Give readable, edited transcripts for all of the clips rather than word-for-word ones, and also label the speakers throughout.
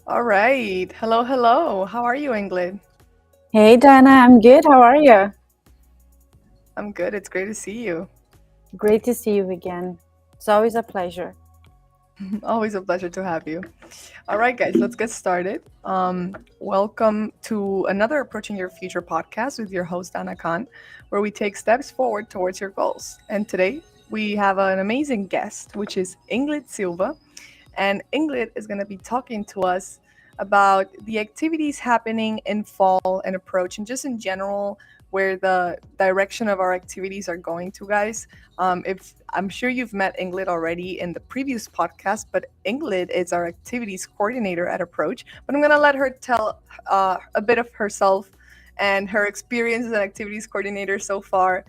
Speaker 1: All right. Hello, hello. How are you, Inglyd?
Speaker 2: Hey Dana, I'm good. How are you?
Speaker 1: I'm good. It's great to see you.
Speaker 2: Great to see you again. It's always a pleasure.
Speaker 1: Always a pleasure to have you. All right, guys, let's get started. Welcome to another Approaching Your Future podcast with your host, Anna Khan, where we take steps forward towards your goals. And today we have an amazing guest, which is Inglyd Silva. And Inglyd is going to be talking to us about the activities happening in fall and approach, and just in general, where the direction of our activities are going to, guys. If I'm sure you've met Inglyd already in the previous podcast, but Inglyd is our activities coordinator at Approach. But I'm going to let her tell a bit of herself and her experience as an activities coordinator so far.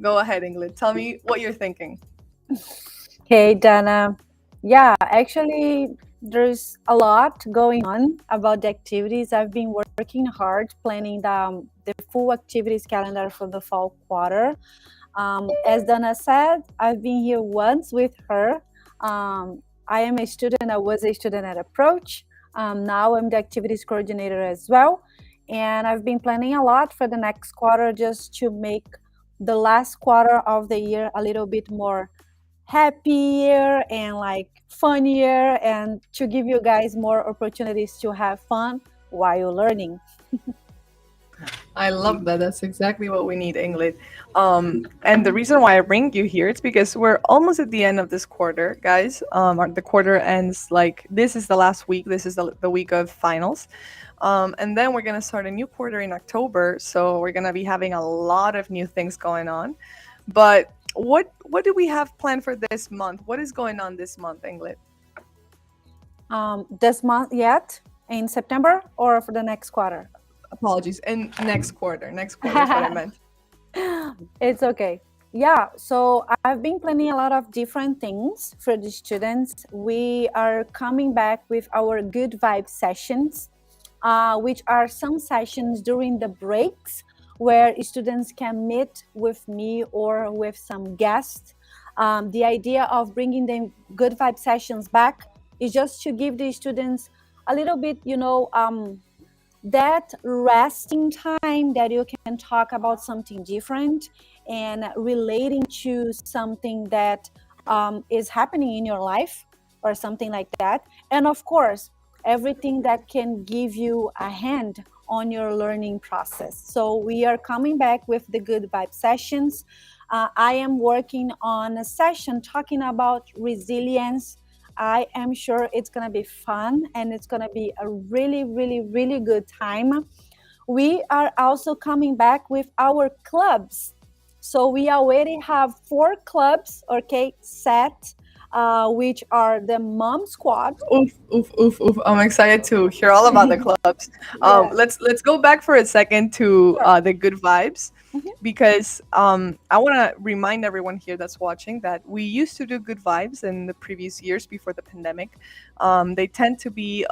Speaker 1: Go ahead, Inglyd. Tell me what you're thinking.
Speaker 2: Hey Dana. Yeah, actually, there's a lot going on about the activities. I've been working hard planning the full activities calendar for the fall quarter. As Dana said, I've been here once with her. I am a student. I was a student at Approach. Now I'm the activities coordinator as well. And I've been planning a lot for the next quarter just to make the last quarter of the year a little bit more happier and like funnier and to give you guys more opportunities to have fun while learning.
Speaker 1: I love that. That's exactly what we need, Inglyd. And the reason why I bring you here is because we're almost at the end of this quarter, guys. The quarter ends like this is the last week. This is the week of finals. And then we're gonna start a new quarter in October. So we're gonna be having a lot of new things going on. But what do we have planned for this month? What is going on this month, Inglyd?
Speaker 2: This month yet in September or for the next quarter?
Speaker 1: Apologies. And next quarter. Next quarter is what I meant.
Speaker 2: It's okay. Yeah, so I've been planning a lot of different things for the students. We are coming back with our good vibe sessions, which are some sessions during the breaks where students can meet with me or with some guests. The idea of bringing the good vibe sessions back is just to give the students a little bit, that resting time that you can talk about something different and relating to something that is happening in your life or something like that. And of course, everything that can give you a hand on your learning process. So we are coming back with the good vibe sessions. I am working on a session talking about resilience. I am sure it's going to be fun and it's going to be a really, really, really good time. We are also coming back with our clubs. So we already have 4 clubs, okay, set, which are the Mom Squad.
Speaker 1: Oof, oof, oof, oof. I'm excited to hear all about the clubs.
Speaker 2: Yeah,
Speaker 1: Let's go back for a second to
Speaker 2: sure.
Speaker 1: the good vibes,
Speaker 2: Mhm.
Speaker 1: because I want to remind everyone here that's watching that we used to do good vibes in the previous years before the pandemic. They tend to be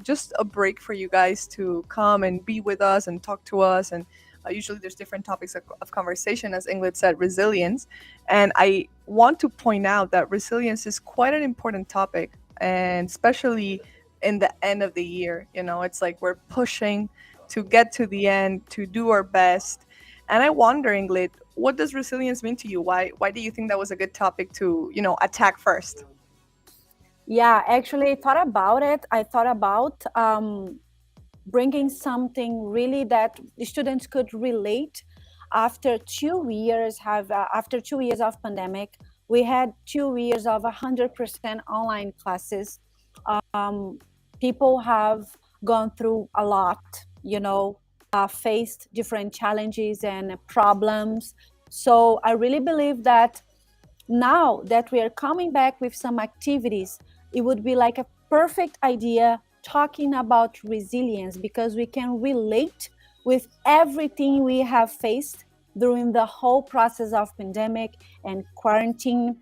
Speaker 1: just a break for you guys to come and be with us and talk to us, and usually there's different topics of conversation, as Inglyd said, resilience. And I want to point out that resilience is quite an important topic, and especially in the end of the year. It's like we're pushing to get to the end, to do our best. And I wonder, Inglyd, what does resilience mean to you? Why do you think that was a good topic to attack first?
Speaker 2: Yeah, actually, I thought about it. I thought about bringing something really that the students could relate after 2 years after 2 years of pandemic. We had 2 years of 100% online classes. um, People have gone through a lot, faced different challenges and problems. So I really believe that now that we are coming back with some activities, it would be like a perfect idea talking about resilience because we can relate with everything we have faced during the whole process of pandemic and quarantine.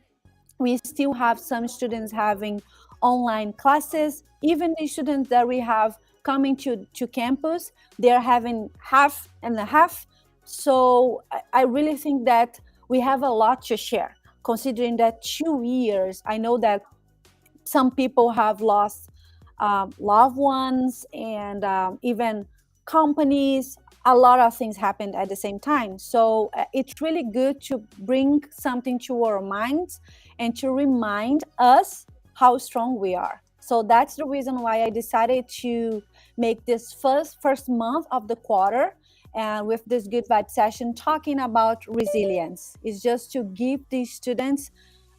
Speaker 2: We still have some students having online classes. Even the students that we have coming to campus, they're having half and a half. So I really think that we have a lot to share, considering that 2 years. I know that some people have lost loved ones, and even companies. A lot of things happened at the same time. So it's really good to bring something to our minds and to remind us how strong we are. So that's the reason why I decided to make this first month of the quarter and with this good vibe session talking about resilience. Is just to give these students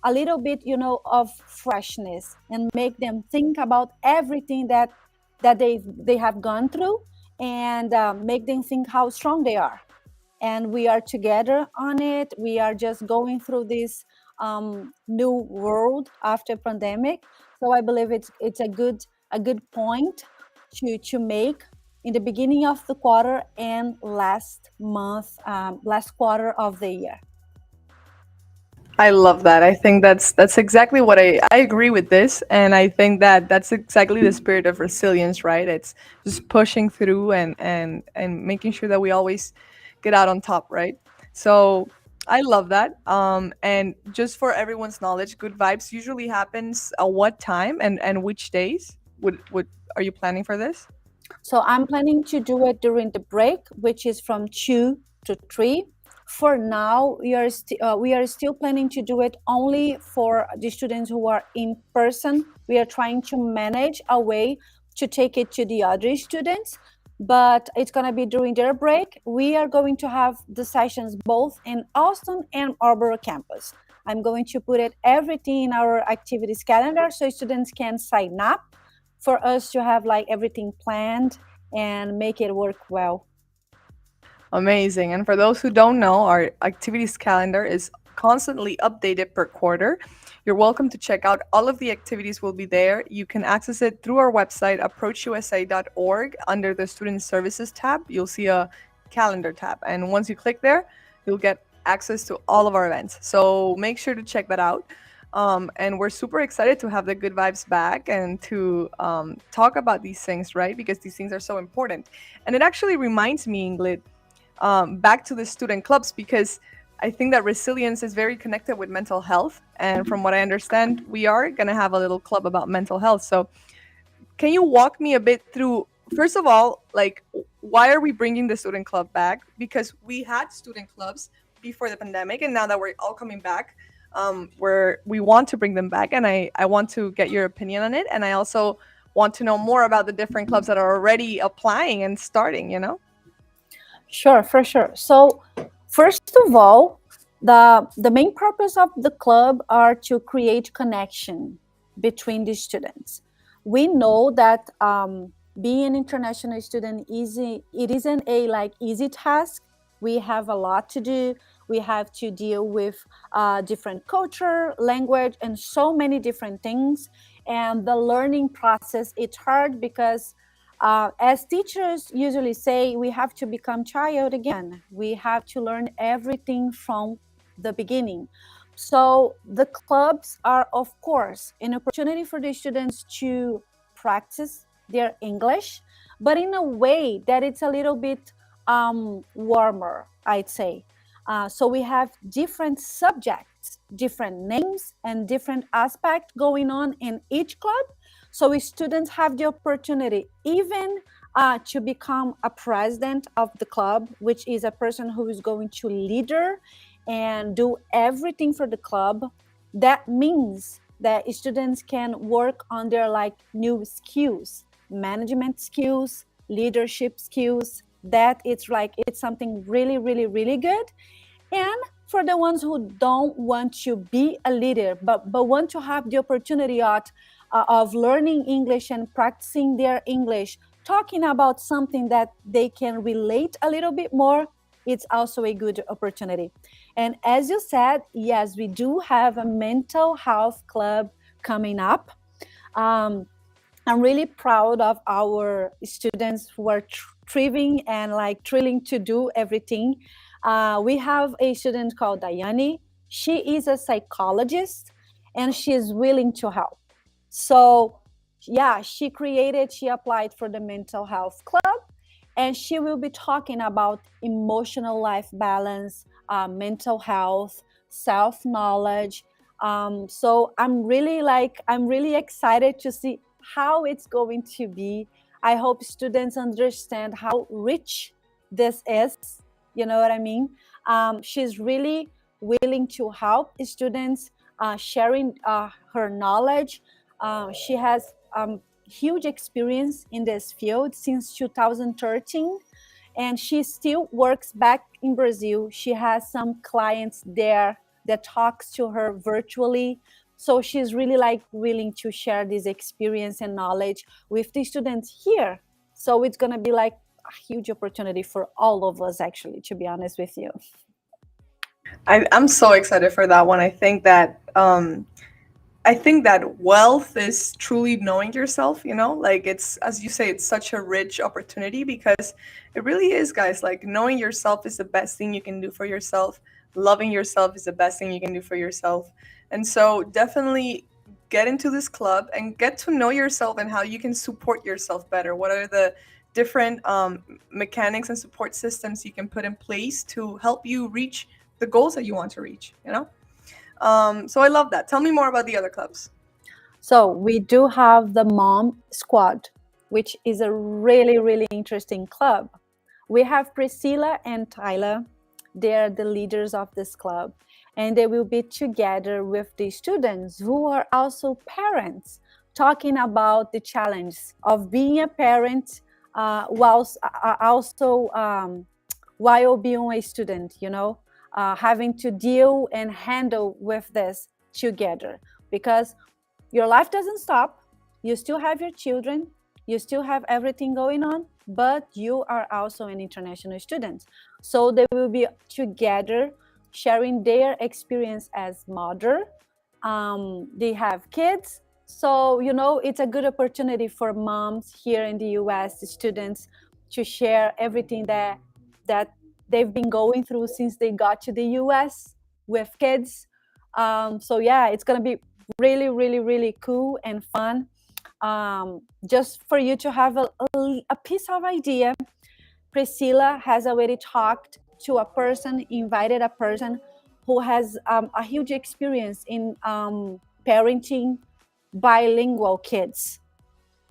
Speaker 2: a little bit, of freshness and make them think about everything that they have gone through, and make them think how strong they are. And we are together on it. We are just going through this new world after pandemic. So I believe it's a good point to make in the beginning of the quarter and last quarter of the year.
Speaker 1: I love that. I think that's exactly what I agree with this, and I think that that's exactly the spirit of resilience, right? It's just pushing through and making sure that we always get out on top, right? So I love that. And just for everyone's knowledge, Good Vibes usually happens at what time and which days? Would are you planning for this?
Speaker 2: So I'm planning to do it during the break, which is from 2 to 3. For now, we are still planning to do it only for the students who are in person. We are trying to manage a way to take it to the other students, but it's going to be during their break. We are going to have the sessions both in Allston and Arbor campus. I'm going to put it everything in our activities calendar so students can sign up for us to have like everything planned and make it work well.
Speaker 1: Amazing. And for those who don't know, our activities calendar is constantly updated per quarter. You're welcome to check out all of the activities will be there. You can access it through our website, approachusa.org. Under the Student Services tab, you'll see a calendar tab. And once you click there, you'll get access to all of our events. So make sure to check that out. And we're super excited to have the Good Vibes back and to talk about these things, right? Because these things are so important. And it actually reminds me, Inglyd, back to the student clubs, because I think that resilience is very connected with mental health. And from what I understand, we are going to have a little club about mental health. So, can you walk me a bit through, first of all, like, why are we bringing the student club back? Because we had student clubs before the pandemic, and now that we're all coming back, where we want to bring them back. And I want to get your opinion on it. And I also want to know more about the different clubs that are already applying and starting.
Speaker 2: Sure, for sure. So first of all, the main purpose of the club are to create connection between the students. We know that being an international student it isn't a like easy task. We have a lot to do. We have to deal with different culture, language, and so many different things. And the learning process, it's hard because as teachers usually say, we have to become child again. We have to learn everything from the beginning. So the clubs are, of course, an opportunity for the students to practice their English, but in a way that it's a little bit warmer, I'd say. So we have different subjects, different names, and different aspects going on in each club. So students have the opportunity even to become a president of the club, which is a person who is going to leader and do everything for the club. That means that students can work on their like new skills, management skills, leadership skills. That it's something really, really, really good. And for the ones who don't want to be a leader, but want to have the opportunity of learning English and practicing their English, talking about something that they can relate a little bit more, it's also a good opportunity. And as you said, yes, we do have a mental health club coming up. I'm really proud of our students who are thriving and like thrilling to do everything. We have a student called Diane. She is a psychologist and she is willing to help. So yeah, she applied for the mental health club, and she will be talking about emotional life balance, mental health, self-knowledge. So I'm really excited to see how it's going to be. I hope students understand how rich this is. You know what I mean? She's really willing to help students, sharing her knowledge. She has huge experience in this field since 2013, and she still works back in Brazil. She has some clients there that talks to her virtually. So she's really like willing to share this experience and knowledge with the students here. So it's going to be like a huge opportunity for all of us, actually, to be honest with you.
Speaker 1: I'm so excited for that one. I think that wealth is truly knowing yourself, like it's, as you say, it's such a rich opportunity because it really is, guys. Like knowing yourself is the best thing you can do for yourself. Loving yourself is the best thing you can do for yourself. And so definitely get into this club and get to know yourself and how you can support yourself better. What are the different mechanics and support systems you can put in place to help you reach the goals that you want to reach. So I love that. Tell me more about the other clubs.
Speaker 2: So we do have the Mom Squad, which is a really, really interesting club. We have Priscilla and Tyler. They're the leaders of this club, and they will be together with the students who are also parents, talking about the challenge of being a parent whilst also while being a student, having to deal and handle with this together, because your life doesn't stop. You still have your children, you still have everything going on, but you are also an international student. So they will be together sharing their experience as mother. They have kids. So, it's a good opportunity for moms here in the US, students, to share everything that they've been going through since they got to the US with kids. So yeah, it's going to be really, really, really cool and fun. Just for you to have a piece of idea, Priscilla has already talked to a person, invited a person who has a huge experience in parenting bilingual kids.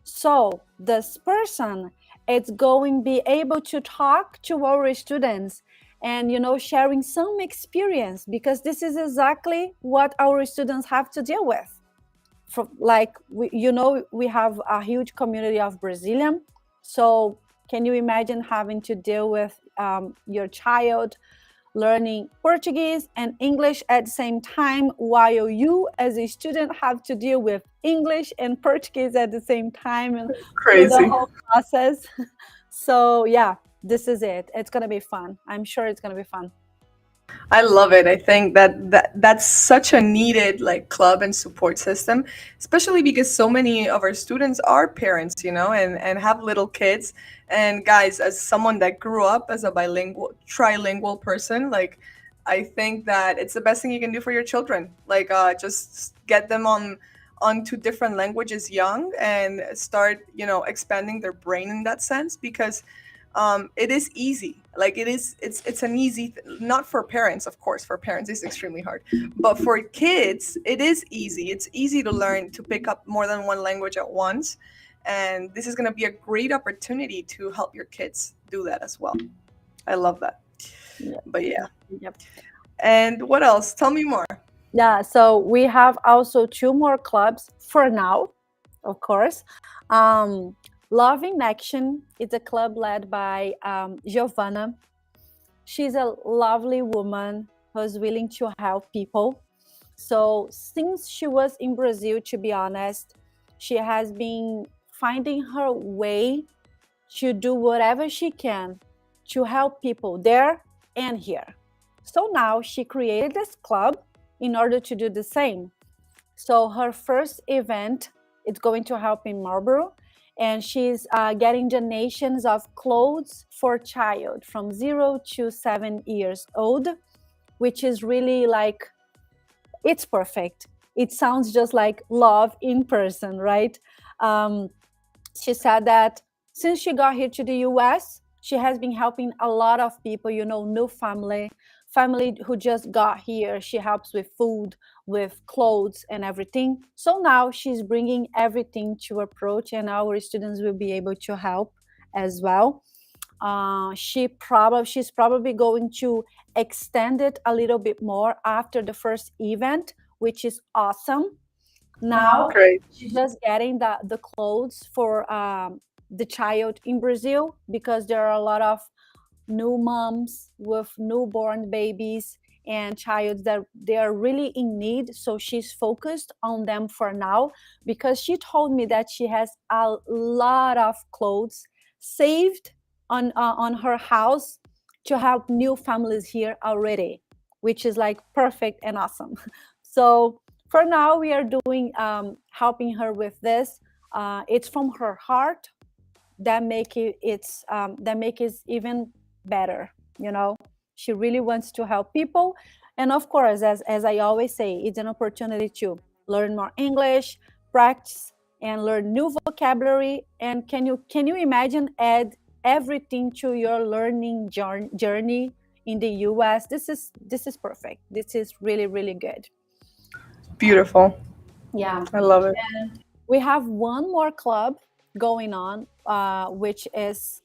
Speaker 2: So this person is going to be able to talk to our students and, sharing some experience, because this is exactly what our students have to deal with. We have a huge community of Brazilian. So can you imagine having to deal with your child learning Portuguese and English at the same time, while you as a student have to deal with English and Portuguese at the same time, and through the
Speaker 1: Crazy.
Speaker 2: whole process? So yeah, this is it. It's going to be fun. I'm sure it's going to be fun.
Speaker 1: I love it. I think that's such a needed like club and support system, especially because so many of our students are parents, and have little kids. And guys, as someone that grew up as a trilingual person, like I think that it's the best thing you can do for your children. Like just get them onto different languages young and start, expanding their brain in that sense, because it is easy. Like it's an easy not for parents, of course. For parents it's extremely hard, but for kids it is easy. It's easy to learn to pick up more than one language at once, and this is going to be a great opportunity to help your kids do that as well. I love that.
Speaker 2: Yep.
Speaker 1: But yeah.
Speaker 2: Yep.
Speaker 1: And what else? Tell me more.
Speaker 2: Yeah, so we have also 2 more clubs for now, of course. Love in Action is a club led by Giovanna. She's a lovely woman who's willing to help people. So since she was in Brazil, to be honest, she has been finding her way to do whatever she can to help people there and here. So now she created this club in order to do the same. So her first event is going to help in Marlborough, and she's getting donations of clothes for child from 0 to 7 years old, which is really like, it's perfect. It sounds just like love in person, right? She said that since she got here to the US, she has been helping a lot of people, new family, family who just got here. She helps with food, with clothes and everything. So now she's bringing everything to approach, and our students will be able to help as well. She's probably going to extend it a little bit more after the first event, which is awesome. Now
Speaker 1: Great.
Speaker 2: she's just getting the clothes for the child in Brazil, because there are a lot of new moms with newborn babies and child that they are really in need. So she's focused on them for now, because she told me that she has a lot of clothes saved on her house to help new families here already, which is like perfect and awesome. So for now we are doing helping her with this. It's from her heart, that make it even better. She really wants to help people. And of course, as I always say, it's an opportunity to learn more English, practice, and learn new vocabulary. And can you imagine add everything to your learning journey in the US? This is perfect. This is really, really good.
Speaker 1: Beautiful.
Speaker 2: Yeah.
Speaker 1: I love it.
Speaker 2: And we have one more club going on, which is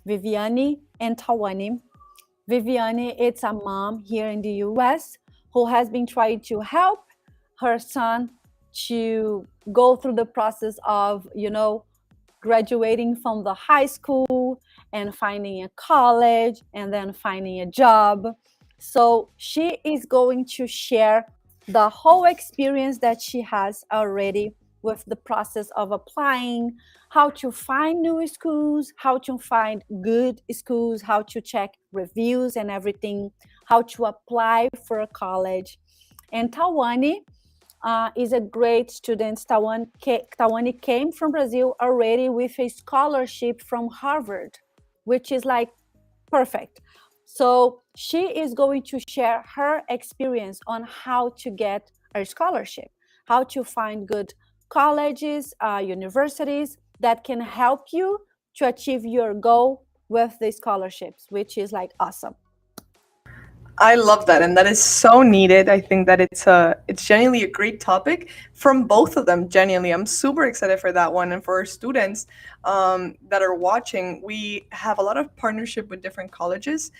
Speaker 2: Viviane and Tawane. Viviane, it's a mom here in the US who has been trying to help her son to go through the process of, graduating from the high school and finding a college and then finding a job. So she is going to share the whole experience that she has already with the process of applying, how to find new schools, how to find good schools, how to check reviews and everything, how to apply for a college. And Tawane is a great student. Tawane came from Brazil already with a scholarship from Harvard, which is like perfect. So she is going to share her experience on how to get a scholarship, how to find good colleges, universities that can help you to achieve your goal with the scholarships, which is like awesome.
Speaker 1: I love that, and that is so needed. I think that it's genuinely a great topic from both of them. Genuinely, I'm super excited for that one, and for our students that are watching. We have a lot of partnership with different colleges,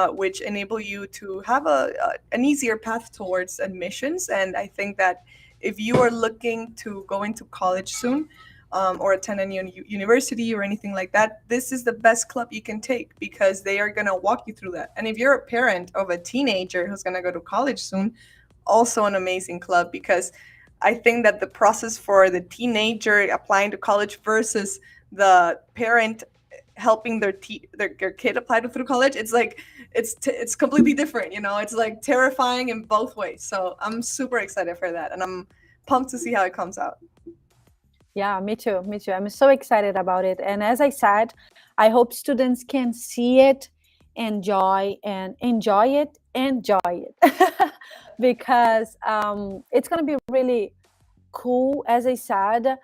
Speaker 1: which enable you to have an easier path towards admissions. And I think that if you are looking to go into college soon, or attend a university or anything like that, this is the best club you can take, because they are going to walk you through that. And if you're a parent of a teenager who's going to go to college soon, also an amazing club, because I think that the process for the teenager applying to college versus the parent helping their kid apply to through college, it's like it's completely different. It's like terrifying in both ways. So I'm super excited for that, and I'm pumped to see how it comes out.
Speaker 2: Yeah, me too. I'm so excited about it. And as I said, I hope students can see it, enjoy it, because it's going to be really cool. As I said,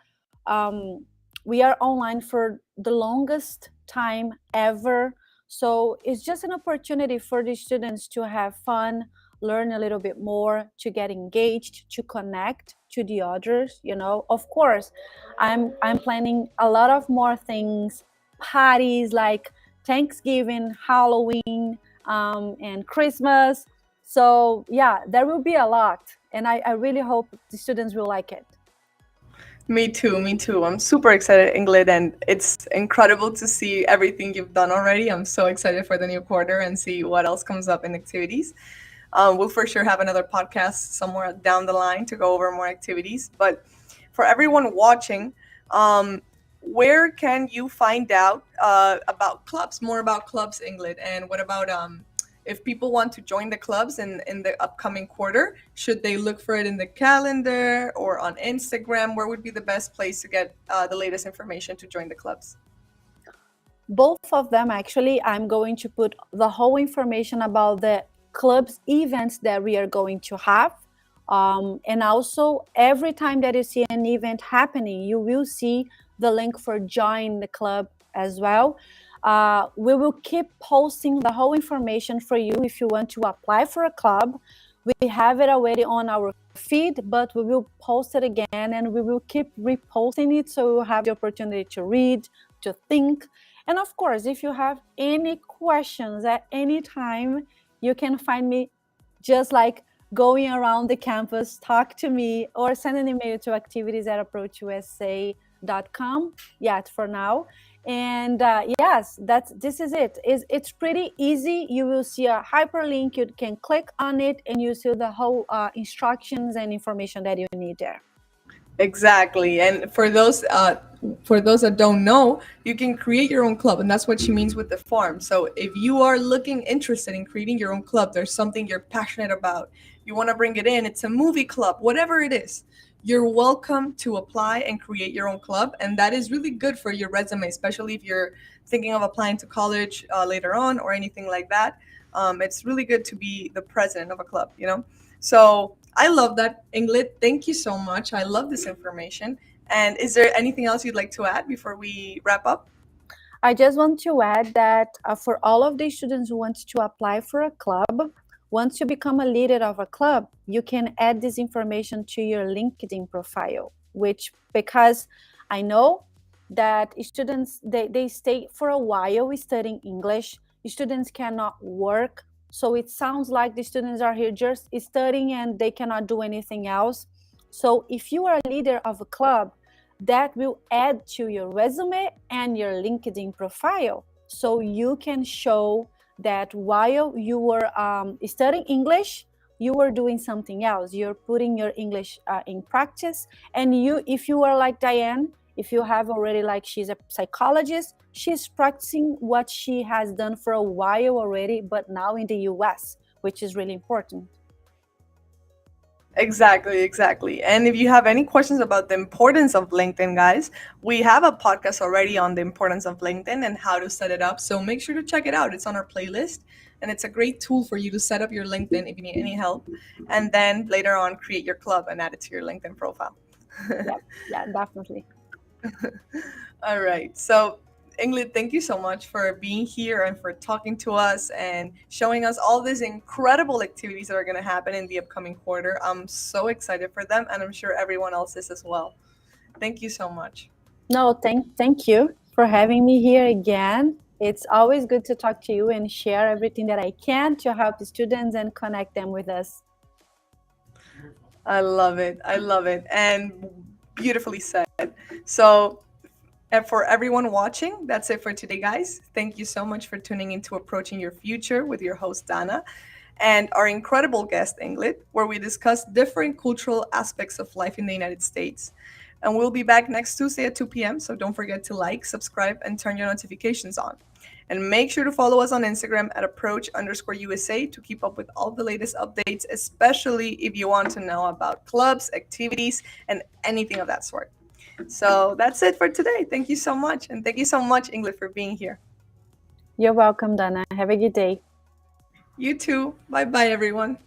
Speaker 2: we are online for the longest time ever. So it's just an opportunity for the students to have fun, learn a little bit more, to get engaged, to connect to the others. Of course, I'm planning a lot of more things, parties like Thanksgiving, Halloween, and Christmas. So yeah, there will be a lot, and I really hope the students will like it.
Speaker 1: Me too. I'm super excited, Inglyd, and it's incredible to see everything you've done already. I'm so excited for the new quarter and see what else comes up in activities. We'll for sure have another podcast somewhere down the line to go over more activities. But for everyone watching, where can you find out about clubs, more about clubs, Inglyd? And what about if people want to join the clubs in the upcoming quarter, should they look for it in the calendar or on Instagram? Where would be the best place to get the latest information to join the clubs?
Speaker 2: Both of them, actually. I'm going to put the whole information about the clubs events that we are going to have. And also, every time that you see an event happening, you will see the link for join the club as well. We will keep posting the whole information for you if you want to apply for a club. We have it already on our feed, but we will post it again and we will keep reposting it so you'll have the opportunity to read, to think. And of course, if you have any questions at any time, you can find me just like going around the campus, talk to me, or send an email to activities@approachusa.com. Yeah, for now. And yes, this is it. It's pretty easy. You will see a hyperlink. You can click on it and you see the whole instructions and information that you need there.
Speaker 1: Exactly. And for those that don't know, you can create your own club, and that's what she means with the form. So if you are interested in creating your own club, there's something you're passionate about, you want to bring it in, it's a movie club, whatever it is, you're welcome to apply and create your own club. And that is really good for your resume, especially if you're thinking of applying to college later on or anything like that. It's really good to be the president of a club, you know? So I love that, Inglyd. Thank you so much. I love this information. And is there anything else you'd like to add before we wrap up?
Speaker 2: I just want to add that for all of the students who want to apply for a club, once you become a leader of a club, you can add this information to your LinkedIn profile, because I know that students, they stay for a while studying English. Students cannot work. So it sounds like the students are here just studying and they cannot do anything else. So if you are a leader of a club, that will add to your resume and your LinkedIn profile. So you can show that while you were studying English, you were doing something else. You're putting your English in practice. And if you are like Diane, if you have already, like, she's a psychologist, she's practicing what she has done for a while already, but now in the US, which is really important.
Speaker 1: Exactly. And if you have any questions about the importance of LinkedIn, guys, we have a podcast already on the importance of LinkedIn and how to set it up. So make sure to check it out. It's on our playlist. And it's a great tool for you to set up your LinkedIn if you need any help. And then later on, create your club and add it to your LinkedIn profile.
Speaker 2: Yeah, definitely.
Speaker 1: All right. So, Inglyd, thank you so much for being here and for talking to us and showing us all these incredible activities that are going to happen in the upcoming quarter. I'm so excited for them, and I'm sure everyone else is as well. Thank you so much.
Speaker 2: No, thank you for having me here again. It's always good to talk to you and share everything that I can to help the students and connect them with us.
Speaker 1: I love it. And beautifully said. So, and for everyone watching, that's it for today, guys. Thank you so much for tuning into Approaching Your Future with your host, Dana, and our incredible guest, Inglyd, where we discuss different cultural aspects of life in the United States. And we'll be back next Tuesday at 2 p.m., so don't forget to like, subscribe, and turn your notifications on. And make sure to follow us on Instagram at approach_USA to keep up with all the latest updates, especially if you want to know about clubs, activities, and anything of that sort. So that's it for today. Thank you so much. And thank you so much, Inglyd, for being here.
Speaker 2: You're welcome, Dana. Have a good day.
Speaker 1: You too. Bye-bye, everyone.